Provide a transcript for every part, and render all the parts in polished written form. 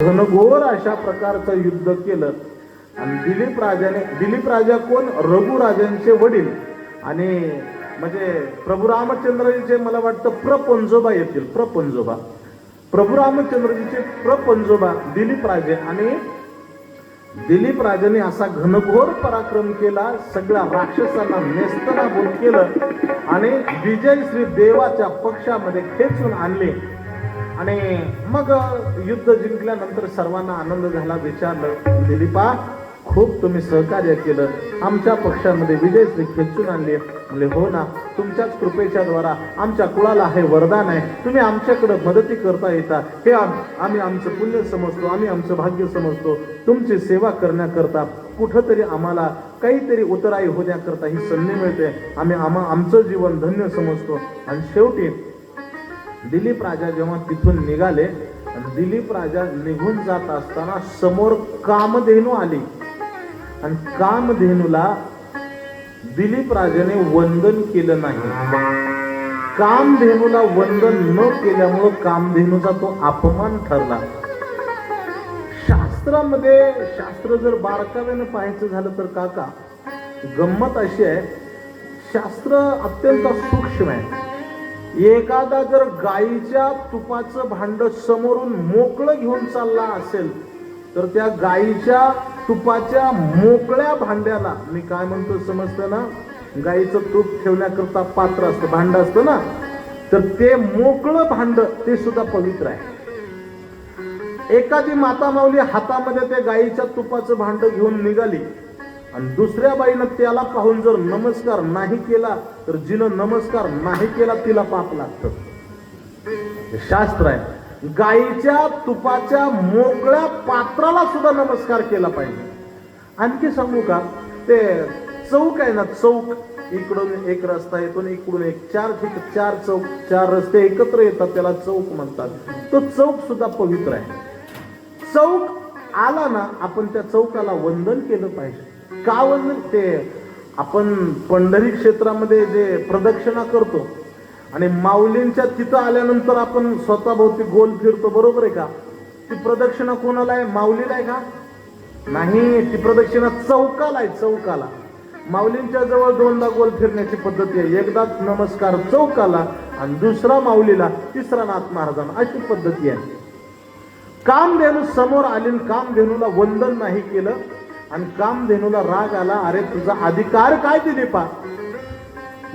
घनघोर अशा प्रकारचं युद्ध केलं. आणि दिलीप राजा कोण? रघुराजांचे वडील. आणि म्हणजे प्रभू रामचंद्रजीचे मला वाटतं प्रपंजोबा येतील. प्रभू रामचंद्रजीचे प्रपंजोबा दिलीप राजे. आणि दिलीप राजाने असा घनघोर पराक्रम केला, सगळ्या राक्षसांना नेस्तनाबूत केलं आणि विजयश्री देवाच्या पक्षामध्ये खेचून आणले. आणि मग युद्ध जिंकल्यानंतर सर्वांना आनंद झाला. विचारलं, दिलीपा खूप तुम्ही सहकार्य केलं, आमच्या पक्षामध्ये विजयश्री खेचून आणली. म्हणजे हो ना, तुमच्याच कृपेच्या द्वारा आमच्या कुळाला हे वरदान आहे, तुम्ही आमच्याकडे मदती करता येता, हे आम्ही आमचं पुण्य समजतो, आम्ही आमचं भाग्य समजतो. तुमची सेवा करण्याकरता कुठंतरी आम्हाला काहीतरी उतराई होण्याकरता ही संधी मिळते, आम्ही आमचं जीवन धन्य समजतो. आणि शेवटी दिलीप राजा जेव्हा तिथून निघाले, दिलीप राजा निघून जात असताना समोर कामधेनू आली. आणि कामधेनूला दिलीप राजाने वंदन केलं नाही. कामधेनूला वंदन न केल्यामुळं कामधेनूचा तो अपमान ठरला. शास्त्र जर बारकाव्यानं पाहायचं झालं तर काका, गंमत अशी आहे, शास्त्र अत्यंत सूक्ष्म आहे. एखादा जर गाईच्या तुपाचं भांड समोरून मोकळं घेऊन चालला असेल तर त्या गाईच्या तुपाच्या मोकळ्या भांड्याला, मी काय म्हणतो समजतं ना, गाईचं तूप ठेवण्याकरता पात्र असतं, भांड असतं ना, तर ते मोकळं भांड ते सुद्धा पवित्र आहे. एखादी माता माऊली हातामध्ये त्या गाईच्या तुपाचं भांड घेऊन निघाली आणि दुसऱ्या बाईनं त्याला पाहून जर नमस्कार नाही केला तर जिनं नमस्कार नाही केला तिला पाप लागतं. शास्त्र आहे. गाईच्या तुपाच्या मोकळ्या पात्राला सुद्धा नमस्कार केला पाहिजे. आणखी सांगू का, ते चौक आहे ना, चौक, इकडून एक रस्ता येतो, इकडून एक, चार चौक, चार रस्ते एकत्र येतात, त्याला चौक म्हणतात. तो चौक सुद्धा पवित्र आहे. चौक आला ना, आपण त्या चौकाला वंदन केलं पाहिजे. का वंदन? ते आपण पंढरी क्षेत्रामध्ये जे प्रदक्षिणा करतो आणि माऊलींच्या तिथं आल्यानंतर आपण स्वतःभोवती गोल फिरतो, बरोबर आहे का? ती प्रदक्षिणा कोणाला आहे? माऊलीला आहे का? नाही, ती प्रदक्षिणा चौकाला आहे. चौकाला माऊलींच्या जवळ दोनदा गोल फिरण्याची पद्धती आहे. एकदा नमस्कार चौकाला आणि दुसरा माऊलीला, तिसरा नाथ महाराजांना, अशी पद्धती आहे. कामधेनू समोर आली, कामधेनूला वंदन नाही केलं आणि कामधेनूला राग आला. अरे तुझा अधिकार काय दिलीपा?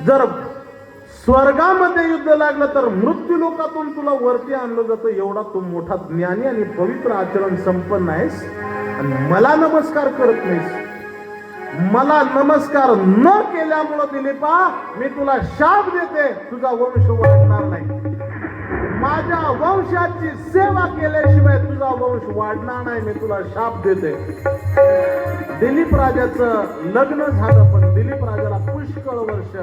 जर स्वर्गामध्ये युद्ध लागलं तर मृत्यू लोकातून तुला वरती आणलं जातं, एवढा तू मोठा ज्ञानी आणि पवित्र आचरण संपन्न आहेस आणि मला नमस्कार करत नाहीस. मला नमस्कार न केल्यामुळं दिलीपा मी तुला शाप देते, तुझा वंश वाढणार नाही. माझ्या वंशाची सेवा केल्याशिवाय तुझा वंश वाढणार नाही, मी तुला शाप देते. दिलीप राजाचं लग्न झालं, पण दिलीप राजाला पुष्कळ वर्ष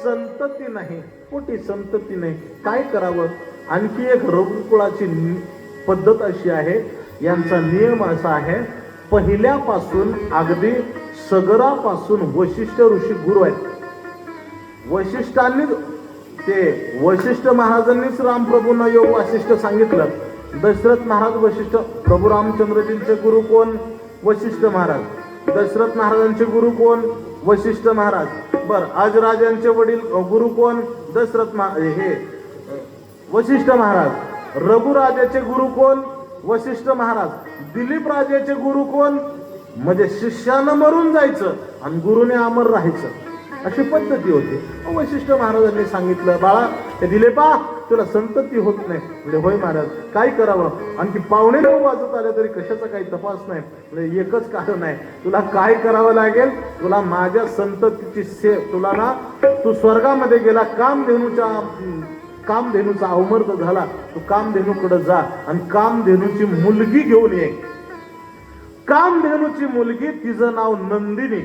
संतती नाही, पोटी संतती नाही. काय करावं? आणखी एक रघुकुळाची पद्धत अशी आहे, यांचा नियम असा आहे, पहिल्यापासून अगदी सगरापासून वशिष्ठ ऋषी गुरु आहेत. वशिष्ठ महाराजांनीच रामप्रभूंना योग वासिष्ठ सांगितलं. दशरथ महाराज वशिष्ठ, प्रभू रामचंद्रजींचे गुरु कोण? वशिष्ठ महाराज. दशरथ महाराजांचे गुरु कोण? वशिष्ठ महाराज. बर, अजराजांचे वडील गुरु कोण? वशिष्ठ महाराज. रघुराजाचे गुरु कोण? वशिष्ठ महाराज. दिलीप राजाचे गुरु कोण? म्हणजे शिष्यानं मरून जायचं आणि गुरुने अमर राहायचं, अशी पद्धती होती. वशिष्ठ महाराजांनी सांगितलं, बाळा ते दिलीपा तुला संतती होत नाही. म्हणजे होय महाराज, काय करावं? आणखी पावणे 9 वाजत आले तरी कशाचा काही तपास नाही. म्हणजे एकच कारण आहे, तुला काय करावं लागेल? तुला माझ्या संततीची तुला ना, तू स्वर्गामध्ये गेला, कामधेनूचा अवमर्द झाला, तू कामधेनूकडे जा आणि कामधेनूची मुलगी घेऊन ये. कामधेनूची मुलगी, तिचं नाव नंदिनी.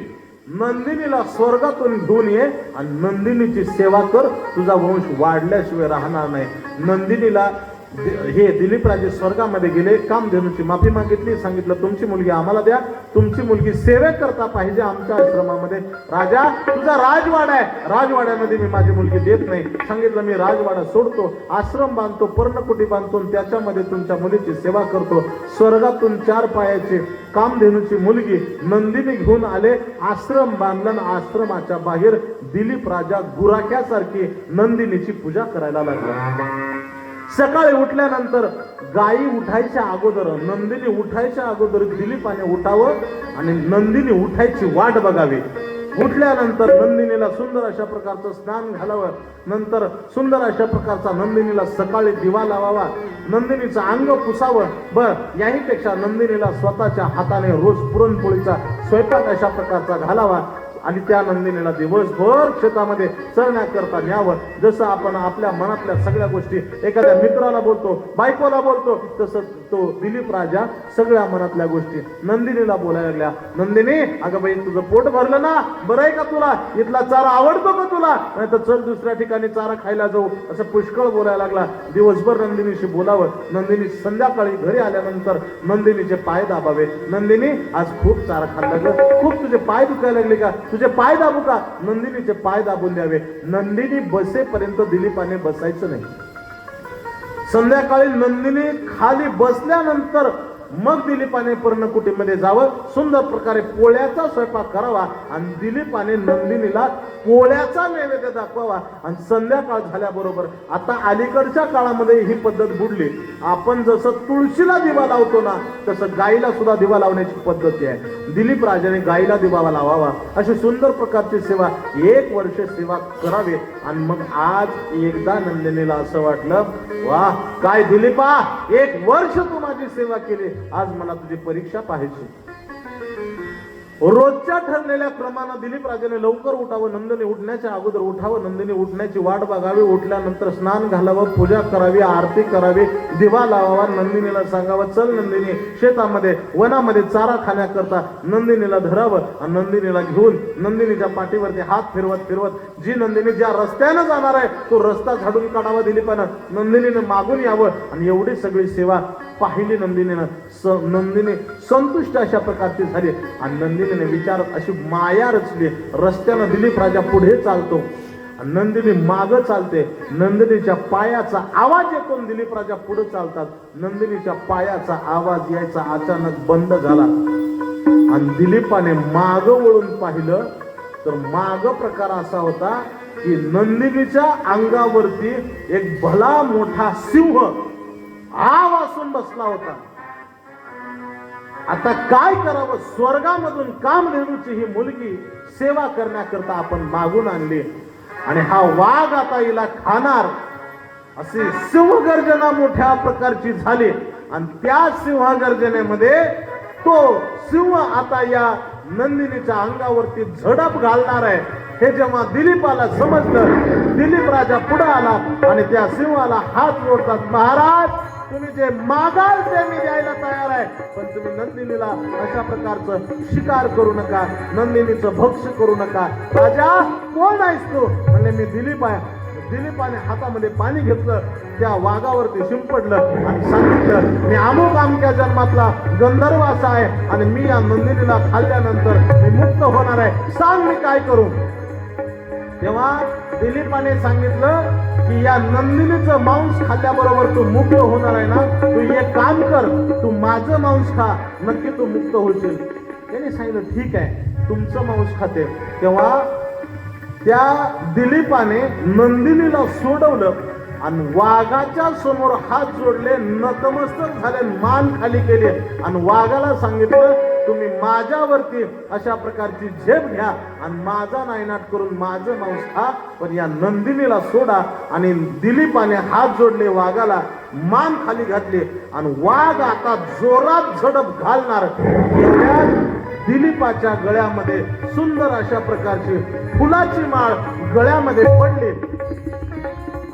नंदिनीला स्वर्गातून घेऊन ये आणि नंदिनीची सेवा कर, तुझा वंश वाढल्याशिवाय राहणार नाही. नंदिनीला हे दिलीपराजे स्वर्गामध्ये गेले, कामधेनूची माफी मागितली, सांगितलं तुमची मुलगी आम्हाला द्या, तुमची मुलगी सेवेकरता पाहिजे आमच्या आश्रमामध्ये. राजा तुझा राजवाडा आहे, राजवाड्यामध्ये मी माझी मुलगी देत नाही. सांगितलं मी राजवाडा सोडतो, आश्रम बांधतो, पर्णकुटी बांधतो, त्याच्यामध्ये तुमच्या मुलीची सेवा करतो. स्वर्गातून 4 पायाची कामधेनूची मुलगी नंदिनी घेऊन आले, आश्रम बांधलं, आश्रमाच्या बाहेर दिलीप राजा गुराख्यासारखी नंदिनीची पूजा करायला लागला. सकाळी उठल्यानंतर गायी उठायच्या अगोदर, नंदिनी उठायच्या अगोदर दिलीपाने उठावं आणि नंदिनी उठायची वाट बघावी. उठल्यानंतर नंदिनीला सुंदर अशा प्रकारचं स्नान घालावं, नंतर सुंदर अशा प्रकारचा नंदिनीला सकाळी दिवा लावावा, नंदिनीचं अंग पुसावं. याहीपेक्षा नंदिनीला स्वतःच्या हाताने रोज पुरणपोळीचा स्वयंपाक अशा प्रकारचा घालावा आणि त्या नंदिनीला दिवसभर शेतामध्ये चरण्याकरता न्यावं. जसं आपण आपल्या मनातल्या सगळ्या गोष्टी एखाद्या मित्राला बोलतो, बायकोला बोलतो, तसं तो दिलीप राजा सगळ्या मनातल्या गोष्टी नंदिनीला बोलायला लागल्या. नंदिनी, अगं बाई तुझं पोट भरलं ना, बरं आहे का तुला, इथला चारा आवडतो का तुला, नाही तर चल दुसऱ्या ठिकाणी चारा खायला जाऊ, असं पुष्कळ बोलायला लागला. दिवसभर नंदिनीशी बोलावं. नंदिनी संध्याकाळी घरी आल्यानंतर नंदिनीचे पाय दाबावे. नंदिनी आज खूप चारा खाल्ला ग, खूप तुझे पाय दुखायला लागले का, तुझे पाय दाबू का, नंदिनीचे पाय दाबून द्यावे. नंदिनी बसेपर्यंत दिलीपाने बसायचं नाही. संध्याकाळी नंदिनी खाली बसल्यानंतर मग दिलीपाने पर्णकुटीमध्ये जावं, सुंदर प्रकारे पोळ्याचा स्वयंपाक करावा आणि दिलीपाने नंदिनीला पोळ्याचा नैवेद्य दाखवावा. आणि संध्याकाळ झाल्याबरोबर, आता अलीकडच्या काळामध्ये ही पद्धत बुडली. आपण जसं तुळशीला दिवा लावतो ना, तसं गाईला सुद्धा दिवा लावण्याची पद्धती आहे. दिलीप राजाने गाईला दिवा लावावा, अशी सुंदर प्रकारची सेवा 1 वर्ष सेवा करावी. आणि मग आज एकदा नंदिनीला असं वाटलं, वा काय दिलीपा, 1 वर्ष तू माझी सेवा केली, आज मला तुझी परीक्षा पाहायची. रोजच्या ठरलेल्या क्रमानं दिलीप राजाने लवकर उठावं, नंदिनी उठण्याच्या अगोदर उठावं, नंदिनी उठण्याची वाट बघावी, उठल्यानंतर स्नान घालावं, पूजा करावी, आरती करावी, दिवा लावावा. नंदिनीला सांगावं, चल नंदिनी शेतामध्ये वनामध्ये चारा खाण्याकरता नंदिनीला धरावं आणि नंदिनीला घेऊन नंदिनीच्या पाठीवरती हात फिरवत फिरवत जी नंदिनी ज्या रस्त्यानं जाणार आहे तो रस्ता झाडून काढावा दिलीपानं. नंदिनीनं मागून यावं आणि एवढी सगळी सेवा पाहिली नंदिनीनं. नंदिनी संतुष्ट अशा प्रकारची झाली आणि नंदिनीने विचारत अशी माया रचली. रस्त्यानं दिलीप राजा पुढे चालतो, नंदिनी मागं चालते. नंदिनीच्या पायाचा आवाज येतो, दिलीप राजा पुढे चालतात. नंदिनीच्या पायाचा आवाज यायचा अचानक बंद झाला आणि दिलीपाने मागं वळून पाहिलं तर माग प्रकार असा होता की नंदिनीच्या अंगावरती एक भला मोठा सिंह आवासून बसला होता. आता काय करावं, स्वर्गामधून कामधेनूची ही मुलगी सेवा करण्याकरता आपण मागून आणली आणि हा वाघ आता हिला खाणार, अशी सिंहगर्जना मोठ्या प्रकारची झाली. आणि त्या सिंहगर्जनेमध्ये तो सिंह आता या नंदिनीच्या अंगावरती झडप घालणार आहे. हे जेव्हा दिलीपाला समजलं, दिलीप राजा पुढे आला आणि त्या सिंहाला हात जोडतात, महाराज तुम्ही जे मागाल ते मी द्यायला तयार आहे, पण तुम्ही नंदिनीला अशा प्रकारचं शिकार करू नका, नंदिनीचं भक्ष करू नका. राजा कोण आहेस तू, म्हणले मी दिलीप आहे. दिलीपाने हातामध्ये पाणी घेतलं, त्या वाघावरती शिंपडलं आणि सांगितलं, मी अमुक अमक्या जन्मातला गंधर्व असा आहे आणि मी या नंदिनीला खाल्ल्यानंतर मी मुक्त होणार आहे, सांग मी काय करू. तेव्हा दिलीपाने सांगितलं की या नंदिनीचं मांस खाल्ल्याबरोबर तू मुक्त होणार आहे ना, तू एक काम कर, तू माझं मांस खा, नक्की तू मुक्त होशील. त्याने सांगितलं ठीक आहे, तुमचं मांस खाते. तेव्हा त्या दिलीपाने नंदिनीला सोडवलं आणि वाघाच्या समोर हात जोडले, नतमस्तक झाले, मान खाली केले आणि वाघाला सांगितलं, तुम्ही माझ्यावरती अशा प्रकारची झेप घ्या आणि माझा नायनाट करून माझं मांस खा, पण या नंदिनीला सोडा. आणि दिलीपाने हात जोडले, वाघाला मान खाली घातले आणि वाघ आता जोरात झडप घालणार. एवढ्या दिलीपाच्या गळ्यामध्ये सुंदर अशा प्रकारची फुलाची माळ गळ्यामध्ये पडली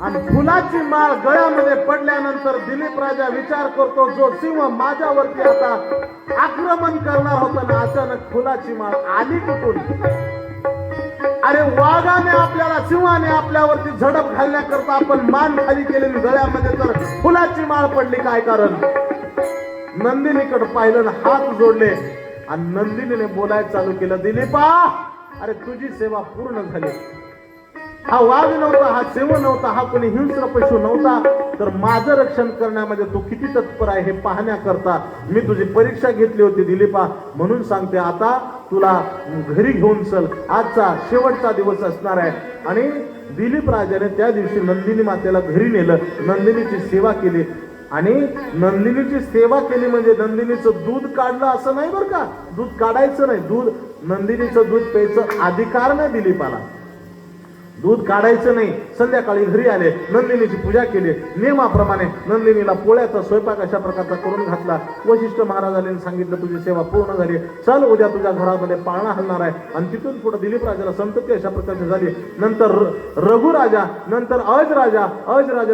आणि फुलाची माळ गळ्यामध्ये पडल्यानंतर दिलीप राजा विचार करतो, जो सिंह माझ्यावरती आता आक्रमण करणार होता ना, अचानक फुलाची माळ आली कुठून. अरे वाघाने आपल्याला, सिंहाने आपल्यावरती झडप घालण्याकरता आपण मान खाली केलेली, गळ्यामध्ये तर फुलाची माळ पडली, काय कारण? नंदिनीकडे पाहिलं, हात जोडले आणि नंदिनीने बोलायला चालू केलं, दिलीपा अरे तुझी सेवा पूर्ण झाली. हा वाघ नव्हता, हा सिंह नव्हता, हा कोणी हिंस्र पशु नव्हता, तर माझं रक्षण करण्यामध्ये तू किती तत्पर आहे हे पाहण्याकरता मी तुझी परीक्षा घेतली होती दिलीपा. म्हणून सांगते, आता तुला घरी घेऊन चल, आजचा शेवटचा दिवस असणार आहे. आणि दिलीप राजाने त्या दिवशी नंदिनी मातेला घरी नेलं, नंदिनीची सेवा केली. आणि नंदिनीची सेवा केली म्हणजे नंदिनीचं दूध काढलं असं नाही बरं का, दूध काढायचं नाही, दूध नंदिनीचं दूध प्यायचं अधिकार नाही दिलीपाला, दूध काढायचं नाही. संध्याकाळी घरी आले, नंदिनीची पूजा केली, नियमाप्रमाणे नंदिनीला पोळ्याचा स्वयंपाक अशा प्रकारचा करून घातला. वशिष्ठ महाराजांनी सांगितलं, तुझी सेवा पूर्ण झाली, चल उद्या तुझ्या घरामध्ये पाळणा हलणार आहे. आणि तिथून पुढे दिलीप राजाला संतती अशा प्रकारची झाली. नंतर रघुराजा, नंतर अज राजा